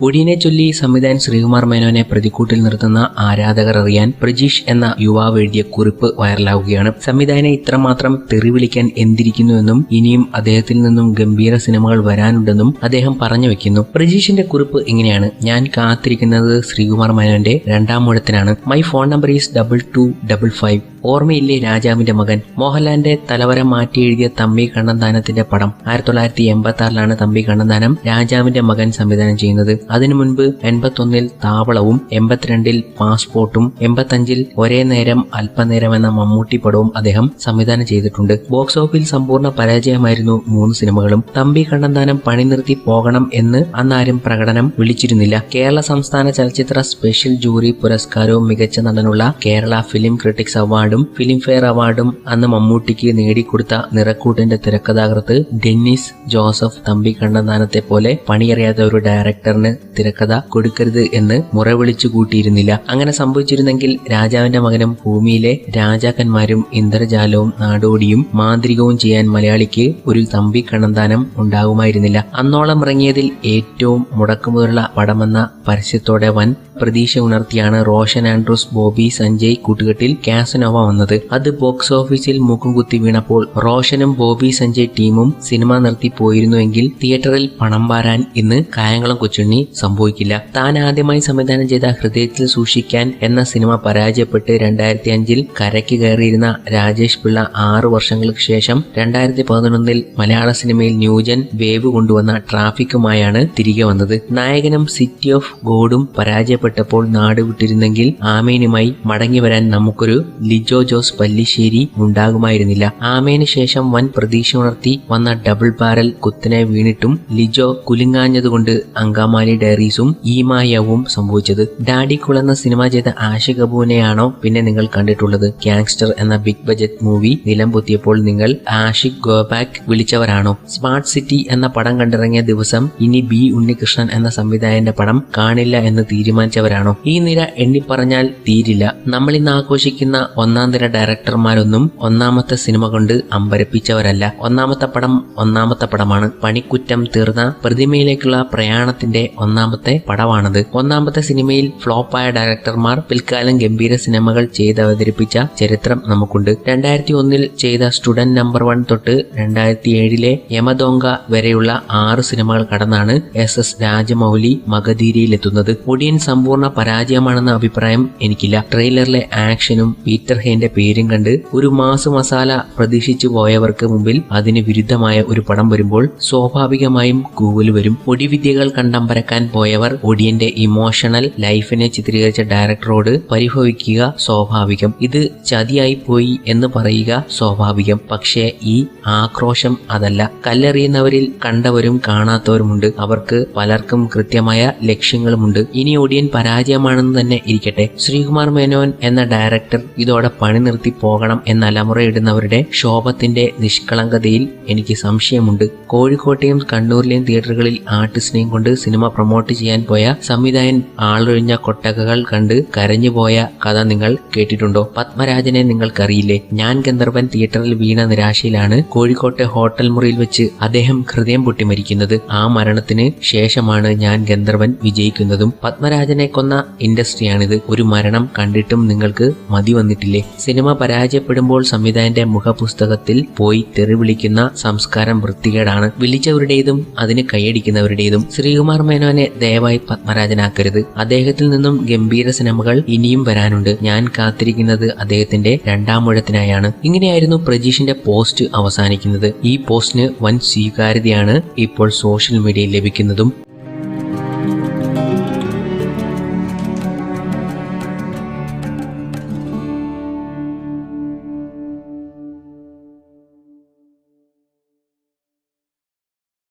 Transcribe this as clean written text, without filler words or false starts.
ഒടിയനെ ചൊല്ലി സംവിധായകൻ ശ്രീകുമാർ മേനോനെ പ്രതിക്കൂട്ടിൽ നിർത്തുന്ന ആരാധകർ അറിയാൻ പ്രജീഷ് എന്ന യുവാവ് എഴുതിയ കുറിപ്പ് വൈറലാവുകയാണ്. സംവിധായകനെ ഇത്രമാത്രം തെറി വിളിക്കാൻ എന്തിരിക്കുന്നുവെന്നും ഇനിയും അദ്ദേഹത്തിൽ നിന്നും ഗംഭീര സിനിമകൾ വരാനുണ്ടെന്നും അദ്ദേഹം പറഞ്ഞു വെക്കുന്നു. പ്രജീഷിന്റെ കുറിപ്പ് ഇങ്ങനെയാണ്: ഞാൻ കാത്തിരിക്കുന്നത് ശ്രീകുമാർ മേനോന്റെ രണ്ടാം ഊഴത്തിനാണ്. My phone number is 2255. ഓർമ്മയില്ലേ രാജാവിന്റെ മകൻ? മോഹൻലാലിന്റെ തലവര മാറ്റി എഴുതിയ തമ്പി കണ്ണന്താനത്തിന്റെ പടം 1986 തമ്പി കണ്ണന്താനം രാജാവിന്റെ മകൻ സംവിധാനം ചെയ്യുന്നത്. അതിനു മുൻപ് 81 താവളവും 82 പാസ്പോർട്ടും 85 ഒരേ നേരം അല്പനേരം എന്ന മമ്മൂട്ടി പടവും അദ്ദേഹം സംവിധാനം ചെയ്തിട്ടുണ്ട്. ബോക്സ് ഓഫീസിൽ സമ്പൂർണ്ണ പരാജയമായിരുന്നു 3 സിനിമകളും. തമ്പി കണ്ണന്താനം പണി നിർത്തി പോകണം എന്ന് അന്നാരും പ്രകടനം വിളിച്ചിരുന്നില്ല. കേരള സംസ്ഥാന ചലച്ചിത്ര സ്പെഷ്യൽ ജൂറി പുരസ്കാരവും മികച്ച നടനുള്ള കേരള ഫിലിം ക്രിട്ടിക്സ് അവാർഡും ഫിലിം ഫെയർ അവാർഡും അന്ന് മമ്മൂട്ടിക്ക് നേടിക്കൊടുത്ത നിറക്കൂട്ടിന്റെ തിരക്കഥാകൃത്ത് ഡെന്നിസ് ജോസഫ് തമ്പി കണ്ണന്താനത്തെ പോലെ പണിയറിയാത്ത ഒരു ഡയറക്ടറിന് തിരക്കഥ കൊടുക്കരുത് എന്ന് മുറവിളിച്ചു കൂട്ടിയിരുന്നില്ല. അങ്ങനെ സംഭവിച്ചിരുന്നെങ്കിൽ രാജാവിന്റെ മകനും ഭൂമിയിലെ രാജാക്കന്മാരും ഇന്ദ്രജാലവും നാടോടിയും മാന്ത്രികവും ചെയ്യാൻ മലയാളിക്ക് ഒരു തമ്പി കണ്ണന്താനം ഉണ്ടാകുമായിരുന്നില്ല. അന്നോളം ഇറങ്ങിയതിൽ ഏറ്റവും മുടക്കുമുതലുള്ള പടമെന്ന പരസ്യത്തോടെ വൻ പ്രതീക്ഷ ഉണർത്തിയാണ് റോഷൻ ആൻഡ്രൂസ് ബോബി സഞ്ജയ് കൂട്ടുകെട്ടിൽ കാസനോവ വന്നത്. അത് ബോക്സ് ഓഫീസിൽ മുഖം കുത്തി വീണപ്പോൾ റോഷനും ബോബി സഞ്ജയ് ടീമും സിനിമ നിർത്തി പോയിരുന്നുവെങ്കിൽ തിയേറ്ററിൽ പണം വാരാൻ ഇന്ന് കായംകുളം കൊച്ചുണ്ണി സംഭവിക്കില്ല. താൻ ആദ്യമായി സംവിധാനം ചെയ്ത ഹൃദയത്തിൽ സൂക്ഷിക്കാൻ എന്ന സിനിമ പരാജയപ്പെട്ട് 2005 കരയ്ക്ക് കയറിയിരുന്ന രാജേഷ് പിള്ള 6 വർഷങ്ങൾക്ക് ശേഷം 2011 മലയാള സിനിമയിൽ ന്യൂജൻ വേവ് കൊണ്ടുവന്ന ട്രാഫിക്കുമായാണ് തിരികെ വന്നത്. നായകനും സിറ്റി ഓഫ് ഗോഡും പരാജയപ്പെട്ടപ്പോൾ നാട് വിട്ടിരുന്നെങ്കിൽ ആമേനുമായി മടങ്ങി വരാൻ നമുക്കൊരു ലിജോ ജോസ് പല്ലിശ്ശേരി ഉണ്ടാകുമായിരുന്നില്ല. ആമേന് ശേഷം വൻ പ്രതീക്ഷ ഉണർത്തി വന്ന ഡബിൾ ബാരൽ കുത്തനെ വീണിട്ടും ലിജോ കുലുങ്ങാഞ്ഞതുകൊണ്ട് അങ്കമാലി ഡയറീസും ഈമായവും സംഭവിച്ചത്. ഡാഡിക്കുൾ എന്ന സിനിമ ചെയ്ത ആഷിഖ് കപൂറിനെയാണോ പിന്നെ നിങ്ങൾ കണ്ടിട്ടുള്ളത്? ഗാങ്സ്റ്റർ എന്ന ബിഗ് ബജറ്റ് മൂവി നിലം പൊത്തിയപ്പോൾ നിങ്ങൾ ആഷിഖ് ഗോ ബാക്ക് വിളിച്ചവരാണോ? സ്മാർട്ട് സിറ്റി എന്ന പടം കണ്ടിറങ്ങിയ ദിവസം ഇനി ബി ഉണ്ണികൃഷ്ണൻ എന്ന സംവിധായകന്റെ പടം കാണില്ല എന്ന് തീരുമാനിച്ചവരാണോ? ഈ നിര എണ്ണിപ്പറഞ്ഞാൽ തീരില്ല. നമ്മളിന്ന് ആഘോഷിക്കുന്ന ഒന്നാം നിര ഡയറക്ടർമാരൊന്നും ഒന്നാമത്തെ സിനിമ കൊണ്ട് അമ്പരപ്പിച്ചവരല്ല. ഒന്നാമത്തെ പടം ഒന്നാമത്തെ പടമാണ്. പണിക്കുറ്റം തീർന്ന പ്രതിമയിലേക്കുള്ള പ്രയാണത്തിന്റെ ഒന്നാമത്തെ പടമാണത്. ഒന്നാമത്തെ സിനിമയിൽ ഫ്ലോപ്പായ ഡയറക്ടർമാർ പിൽക്കാലം ഗംഭീര സിനിമകൾ ചെയ്തവതരിപ്പിച്ച ചരിത്രം നമുക്കുണ്ട്. 2001 ചെയ്ത സ്റ്റുഡന്റ് നമ്പർ 1 തൊട്ട് 2007 യമദോങ്ക വരെയുള്ള 6 സിനിമകൾ കടന്നാണ് SS രാജമൗലി മഗധീരയിലെത്തുന്നത്. ഒടിയൻ സമ്പൂർണ്ണ പരാജയമാണെന്ന അഭിപ്രായം എനിക്കില്ല. ട്രെയിലറിലെ ആക്ഷനും പീറ്റർ ഹെയിന്റെ പേരും കണ്ട് ഒരു മാസ് മസാല പ്രതീക്ഷിച്ചു പോയവർക്ക് മുമ്പിൽ അതിന് വിരുദ്ധമായ ഒരു പടം വരുമ്പോൾ സ്വാഭാവികമായും കൂവൽ വരും. ഒടിവിദ്യകൾ കണ്ടമ്പരക്കാൻ പോയവർ ഒടിയന്റെ ഇമോഷണൽ ലൈഫിനെ ചിത്രീകരിച്ച ഡയറക്ടറോട് പരിഭവിക്കുക സ്വാഭാവികം. ഇത് ചതിയായി പോയി എന്ന് പറയുക സ്വാഭാവികം. പക്ഷേ ഈ ആക്രോശം അതല്ല. കല്ലെറിയുന്നവരിൽ കണ്ടവരും കാണാത്തവരുമുണ്ട്. അവർക്ക് പലർക്കും കൃത്യമായ ലക്ഷ്യങ്ങളുമുണ്ട്. ഇനി ഒടിയൻ പരാജയമാണെന്ന് തന്നെ ഇരിക്കട്ടെ. ശ്രീകുമാർ മേനോൻ എന്ന ഡയറക്ടർ ഇതോടെ പണി നിർത്തി പോകണം എന്ന അലമുറയിടുന്നവരുടെ ശോഭത്തിന്റെ നിഷ്കളങ്കതയിൽ എനിക്ക് സംശയമുണ്ട്. കോഴിക്കോട്ടെയും കണ്ണൂരിലെയും തിയേറ്ററുകളിൽ ആർട്ടിസ്റ്റിനെയും കൊണ്ട് സിനിമ പ്രൊമോട്ട് ചെയ്യാൻ പോയ സംവിധായകൻ ആളൊഴിഞ്ഞ കൊട്ടകകൾ കണ്ട് കരഞ്ഞുപോയ കഥ നിങ്ങൾ കേട്ടിട്ടുണ്ടോ? പത്മരാജനെ നിങ്ങൾക്കറിയില്ലേ? ഞാൻ ഗന്ധർവൻ തിയേറ്ററിൽ വീണ നിരാശയിലാണ് കോഴിക്കോട്ടെ ഹോട്ടൽ മുറിയിൽ വെച്ച് അദ്ദേഹം ഹൃദയം പൊട്ടി മരിക്കുന്നത്. ആ മരണത്തിന് ശേഷമാണ് ഞാൻ ഗന്ധർവൻ വിജയിക്കുന്നതും. പത്മരാജനെ കൊന്ന ഇൻഡസ്ട്രിയാണിത്. ഒരു മരണം കണ്ടിട്ടും നിങ്ങൾക്ക് മതി വന്നിട്ടില്ലേ? സിനിമ പരാജയപ്പെടുമ്പോൾ സംവിധായകന്റെ മുഖപുസ്തകത്തിൽ പോയി തെറി വിളിക്കുന്ന സംസ്കാരം വൃത്തികേടാണ്. വിളിച്ചവരുടേതും അതിന് കൈയടിക്കുന്നവരുടേതും. ശ്രീകുമാർ മേനോനെ ദയവായി പത്മരാജനാക്കരുത്. അദ്ദേഹത്തിൽ നിന്നും ഗംഭീര സിനിമകൾ ഇനിയും വരാനുണ്ട്. ഞാൻ കാത്തിരിക്കുന്നത് അദ്ദേഹത്തിന്റെ രണ്ടാം ഊഴത്തിനായാണ്. ഇങ്ങനെയായിരുന്നു പ്രജീഷിന്റെ പോസ്റ്റ് അവസാനിക്കുന്നത്. ഈ പോസ്റ്റിന് വൻ സ്വീകാര്യതയാണ് ഇപ്പോൾ സോഷ്യൽ മീഡിയയിൽ ലഭിക്കുന്നതും.